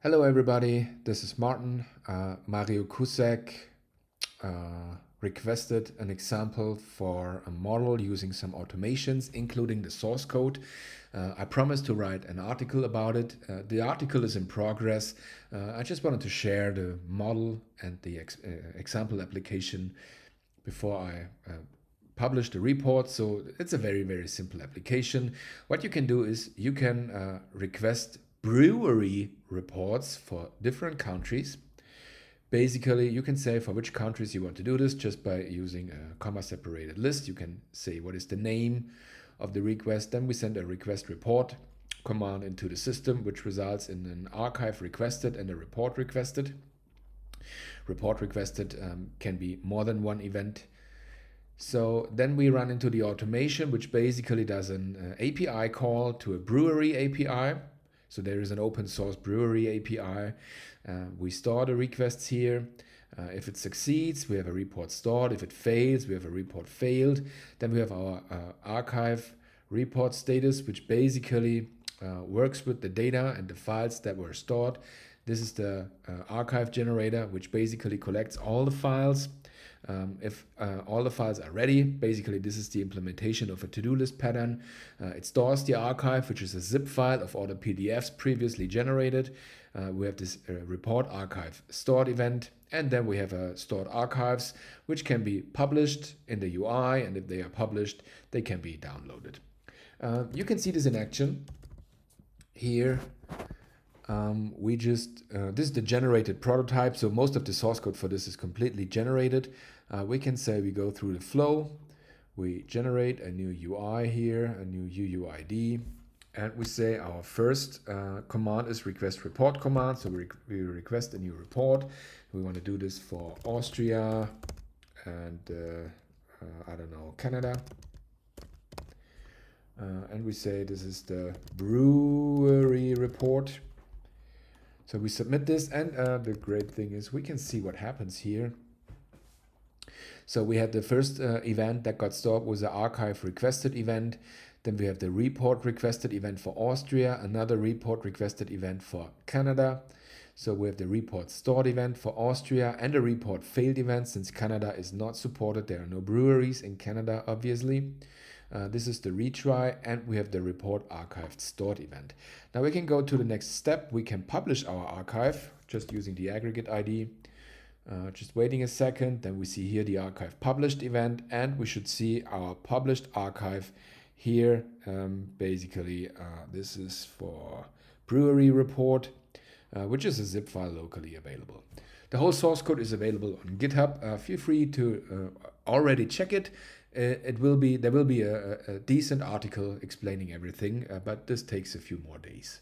Hello everybody, this is Martin. Mario Kusek requested an example for a model using some automations, including the source code. I promised to write an article about it. The article is in progress. I just wanted to share the model and the example application before I publish the report. So it's a very, very simple application. What you can do is you can request brewery reports for different countries. Basically, you can say for which countries you want to do this just by using a comma separated list. You can say what is the name of the request. Then we send a request report command into the system, which results in an archive requested and a report requested. Report requested can be more than one event. So then we run into the automation, which basically does an API call to a brewery API. So there is an open source brewery API. We store the requests here. If it succeeds, we have a report stored. If it fails, we have a report failed. Then we have our archive report status, which basically works with the data and the files that were stored. This is the archive generator, which basically collects all the files. If all the files are ready, basically this is the implementation of a to-do list pattern. It stores the archive, which is a zip file of all the PDFs previously generated. We have this report archive stored event, and then we have stored archives, which can be published in the UI, and if they are published, they can be downloaded. You can see this in action here. This is the generated prototype, so most of the source code for this is completely generated. We can say we go through the flow, we generate a new UI here, a new UUID, and we say our first command is request report command, so we request a new report. We want to do this for Austria and I don't know, Canada. And we say this is the brewery report. So we submit this, and the great thing is we can see what happens here. So we had the first event that got stored was the archive requested event. Then we have the report requested event for Austria, another report requested event for Canada. So we have the report stored event for Austria and a report failed event since Canada is not supported. There are no breweries in Canada, obviously. This is the retry, and we have the report archived stored event. Now we can go to the next step. We can publish our archive just using the aggregate ID. Just waiting a second, then we see here the archive published event, and we should see our published archive here. Basically, this is for brewery report, which is a zip file locally available. The whole source code is available on GitHub. Feel free to already check it. There will be a decent article explaining everything, but this takes a few more days.